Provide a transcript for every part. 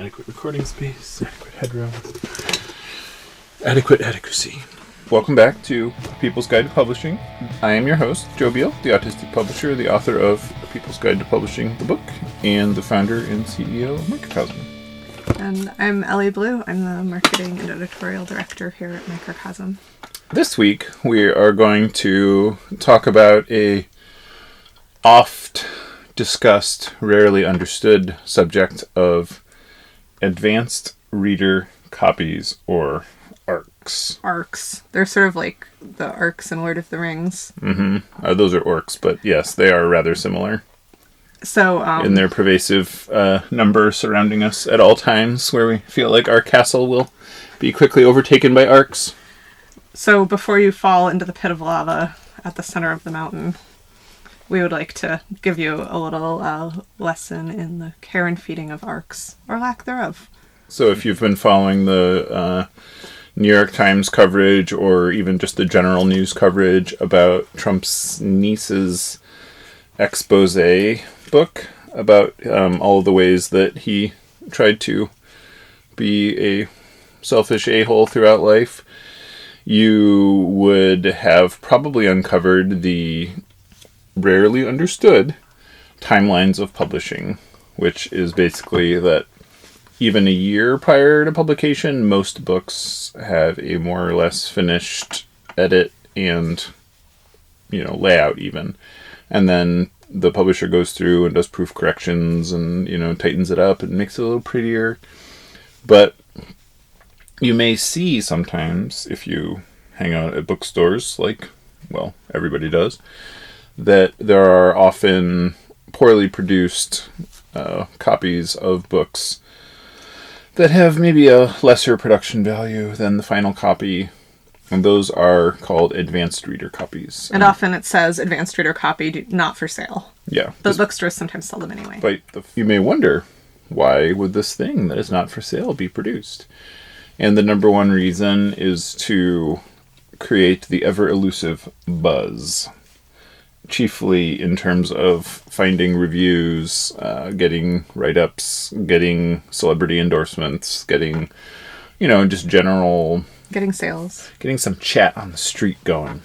Adequate recording space, adequate headroom, adequate adequacy. Welcome back to People's Guide to Publishing. I am your host, Joe Beal, the autistic publisher, the author of People's Guide to Publishing, the book, and the founder and CEO of Microcosm. And I'm Ellie Blue. I'm the marketing and editorial director here at Microcosm. This week, we are going to talk about a oft discussed, rarely understood subject of advanced reader copies, or ARCs. ARCs. They're sort of like the ARCs in Lord of the Rings. Mm-hmm. Those are orcs, but yes, they are rather similar. So, in their pervasive number surrounding us at all times, where we feel like our castle will be quickly overtaken by ARCs. So before you fall into the pit of lava at the center of the mountain, we would like to give you a little lesson in the care and feeding of ARCs, or lack thereof. So if you've been following the New York Times coverage, or even just the general news coverage about Trump's niece's expose book about all of the ways that he tried to be a selfish a-hole throughout life, you would have probably uncovered the rarely understood timelines of publishing, which is basically that even a year prior to publication, most books have a more or less finished edit and, layout even. And then the publisher goes through and does proof corrections and, tightens it up and makes it a little prettier. But you may see sometimes, if you hang out at bookstores, everybody does, that there are often poorly produced copies of books that have maybe a lesser production value than the final copy. And those are called advanced reader copies. And often it says advanced reader copy, not for sale. Yeah. But bookstores sometimes sell them anyway. But you may wonder, why would this thing that is not for sale be produced? And the number one reason is to create the ever-elusive buzz. Chiefly in terms of finding reviews, getting write-ups, getting celebrity endorsements, getting, just general... Getting sales. Getting some chat on the street going.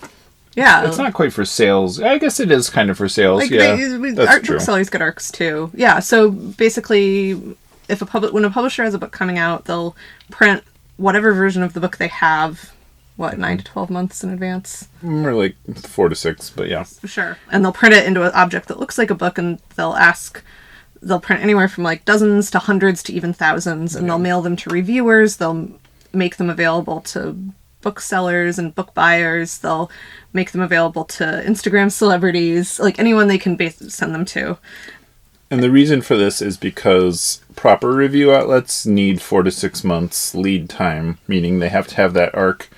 Yeah. It's not quite for sales. I guess it is kind of for sales, that's true. Booksellers get ARCs too. Yeah, so basically, when a publisher has a book coming out, they'll print whatever version of the book they have, 9 to 12 months in advance? Or like 4 to 6, but yeah. Sure. And they'll print it into an object that looks like a book, and they'll print anywhere from dozens to hundreds to even thousands, and they'll mail them to reviewers, they'll make them available to booksellers and book buyers, they'll make them available to Instagram celebrities, anyone they can send them to. And the reason for this is because proper review outlets need 4 to 6 months lead time, meaning they have to have that ARC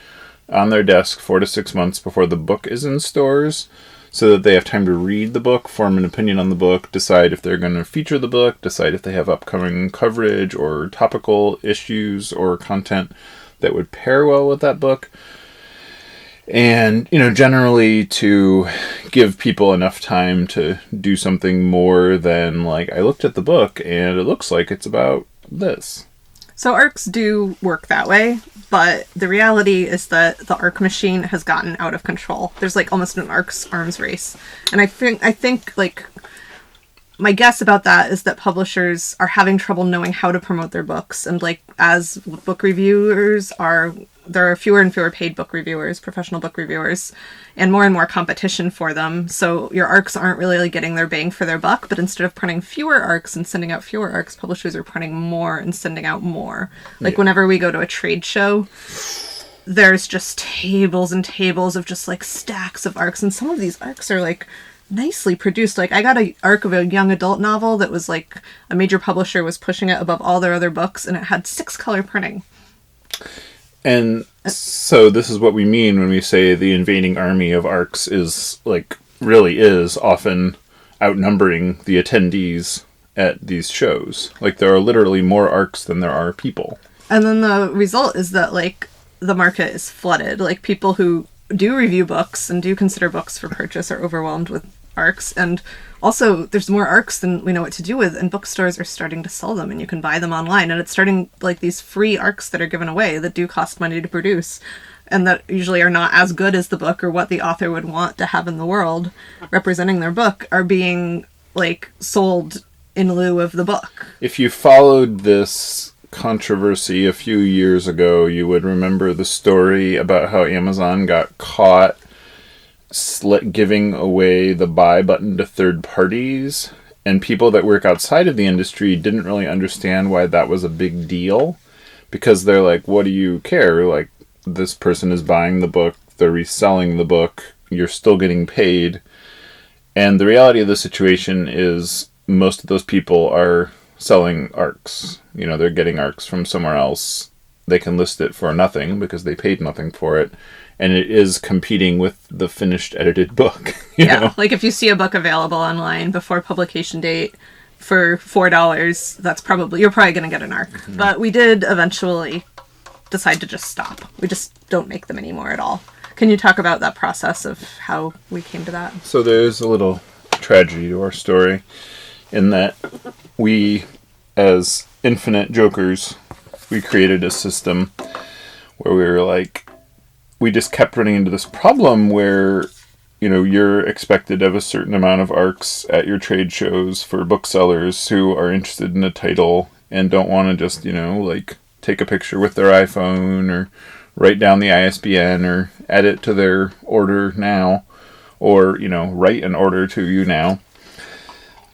on their desk 4 to 6 months before the book is in stores, so that they have time to read the book, form an opinion on the book, decide if they're going to feature the book, decide if they have upcoming coverage or topical issues or content that would pair well with that book. And, generally to give people enough time to do something more than, I looked at the book and it looks like it's about this. So ARCs do work that way, but the reality is that the ARC machine has gotten out of control. There's almost an ARC's arms race. And I think my guess about that is that publishers are having trouble knowing how to promote their books. And as book reviewers there are fewer and fewer paid book reviewers, professional book reviewers, and more competition for them. So your ARCs aren't really getting their bang for their buck, but instead of printing fewer ARCs and sending out fewer ARCs, publishers are printing more and sending out more. Whenever we go to a trade show, there's just tables and tables of just stacks of ARCs, and some of these ARCs are nicely produced. I got an ARC of a young adult novel that was a major publisher was pushing it above all their other books, and it had 6-color printing. And so this is what we mean when we say the invading army of ARCs is really is often outnumbering the attendees at these shows. There are literally more ARCs than there are people. And then the result is that the market is flooded. People who do review books and do consider books for purchase are overwhelmed with ARCs, and Also, there's more arcs than we know what to do with, and bookstores are starting to sell them, and you can buy them online. And it's starting, like, these free arcs that are given away that do cost money to produce, and that usually are not as good as the book or what the author would want to have in the world representing their book, are being, like, sold in lieu of the book. If you followed this controversy a few years ago, you would remember the story about how Amazon got caught giving away the buy button to third parties, and people that work outside of the industry didn't really understand why that was a big deal, because they're like, what do you care? Like, this person is buying the book, they're reselling the book, you're still getting paid. And the reality of the situation is most of those people are selling ARCs. You know, they're getting ARCs from somewhere else. They can list it for nothing because they paid nothing for it. And it is competing with the finished edited book. You know? Like if you see a book available online before publication date for $4, that's probably, you're probably going to get an ARC. Mm-hmm. But we did eventually decide to just stop. We just don't make them anymore at all. Can you talk about that process of how we came to that? So there's a little tragedy to our story in that we, as infinite jokers, we created a system where we were like, we just kept running into this problem where, you know, you're expected to have a certain amount of ARCs at your trade shows for booksellers who are interested in a title and don't want to just, you know, like take a picture with their iPhone or write down the ISBN or add it to their order now, or, you know, write an order to you now.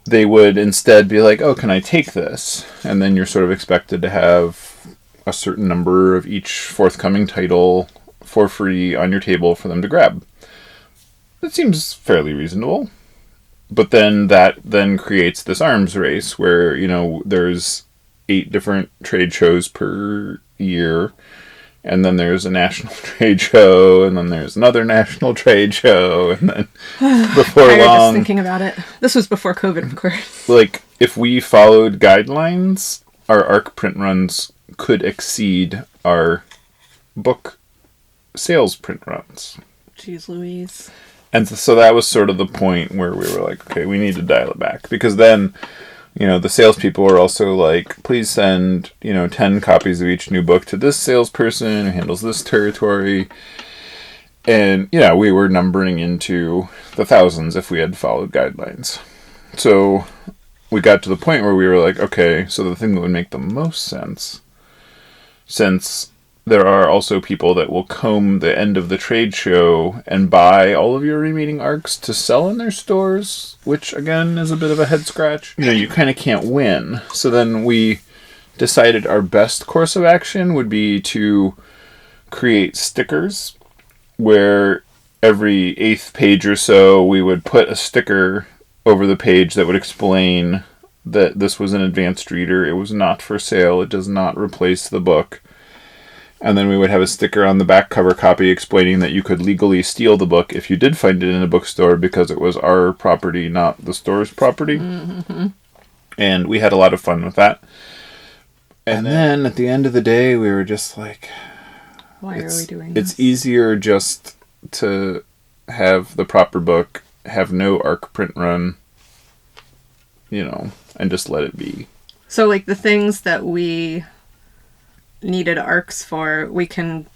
They would instead be like, oh, can I take this? And then you're sort of expected to have a certain number of each forthcoming title for free on your table for them to grab. That seems fairly reasonable. But then that then creates this arms race where, you know, there's 8 different trade shows per year, and then there's a national trade show, and then there's another national trade show, and then before long... just thinking about it. This was before COVID, of course. Like, if we followed guidelines, our ARC print runs could exceed our book sales print runs. Jeez Louise. And so that was sort of the point where we were like, okay, we need to dial it back. Because then, you know, the salespeople were also like, please send, you know, 10 copies of each new book to this salesperson who handles this territory. And, you know, we were numbering into the thousands if we had followed guidelines. So we got to the point where we were like, okay, so the thing that would make the most sense, since there are also people that will comb the end of the trade show and buy all of your remaining ARCs to sell in their stores, which, again, is a bit of a head scratch. You know, you kind of can't win. So then we decided our best course of action would be to create stickers where every 8th page or so we would put a sticker over the page that would explain that this was an advanced reader. It was not for sale. It does not replace the book. And then we would have a sticker on the back cover copy explaining that you could legally steal the book if you did find it in a bookstore because it was our property, not the store's property. Mm-hmm. And we had a lot of fun with that. And then at the end of the day, we were just like, why are we doing this? It's easier just to have the proper book, have no ARC print run, you know, and just let it be. So, like, the things that we needed ARCs for, we can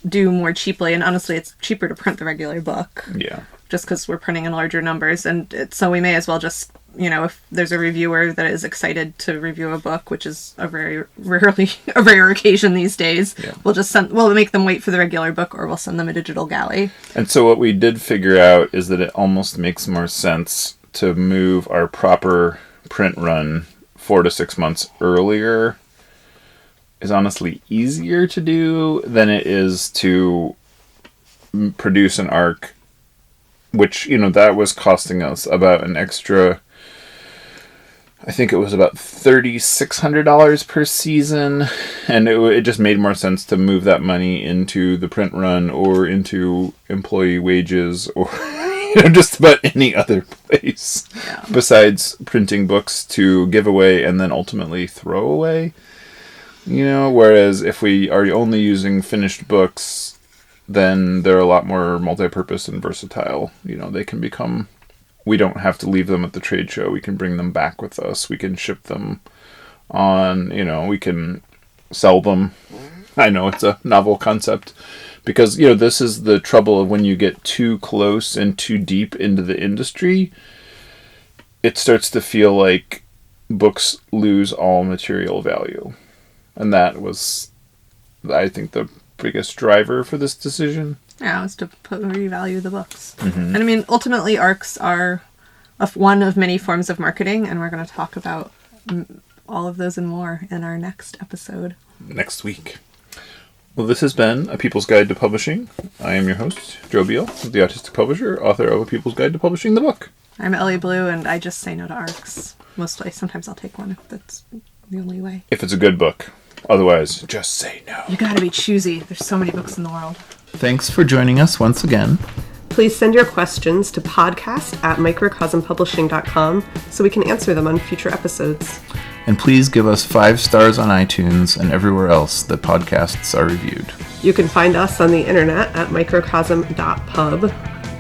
do more cheaply, and honestly it's cheaper to print the regular book. Yeah. Just because we're printing in larger numbers, and so we may as well just, you know, if there's a reviewer that is excited to review a book, which is a very rare occasion these days, yeah. We'll make them wait for the regular book, or we'll send them a digital galley. And so what we did figure out is that it almost makes more sense to move our proper print run 4 to 6 months earlier. Is honestly easier to do than it is to produce an ARC, which, you know, that was costing us about an extra, I think it was about $3,600 per season, and it just made more sense to move that money into the print run or into employee wages or you know, just about any other place besides printing books to give away and then ultimately throw away. You know, whereas if we are only using finished books, then they're a lot more multi-purpose and versatile. You know, they can become we don't have to leave them at the trade show. We can bring them back with us. We can ship them on, we can sell them. I know it's a novel concept because, this is the trouble of when you get too close and too deep into the industry, it starts to feel like books lose all material value. And that was, I think, the biggest driver for this decision. Yeah, it was to revalue the books. And I mean, ultimately, ARCs are one of many forms of marketing, and we're going to talk about all of those and more in our next episode. Next week. Well, this has been A People's Guide to Publishing. I am your host, Joe Beal, the autistic publisher, author of A People's Guide to Publishing the book. I'm Ellie Blue, and I just say no to ARCs. Mostly. Sometimes I'll take one if that's the only way. If it's a good book. Otherwise, just say no. You gotta be choosy. There's so many books in the world. Thanks for joining us once again. Please send your questions to podcast@microcosmpublishing.com so we can answer them on future episodes. And please give us 5 stars on iTunes and everywhere else that podcasts are reviewed. You can find us on the internet at microcosm.pub.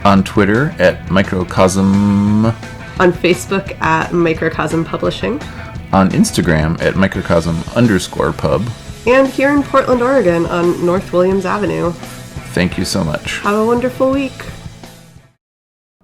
On Twitter at Microcosm. On Facebook at Microcosm Publishing. On Instagram at Microcosm_pub. And here in Portland, Oregon on North Williams Avenue. Thank you so much. Have a wonderful week.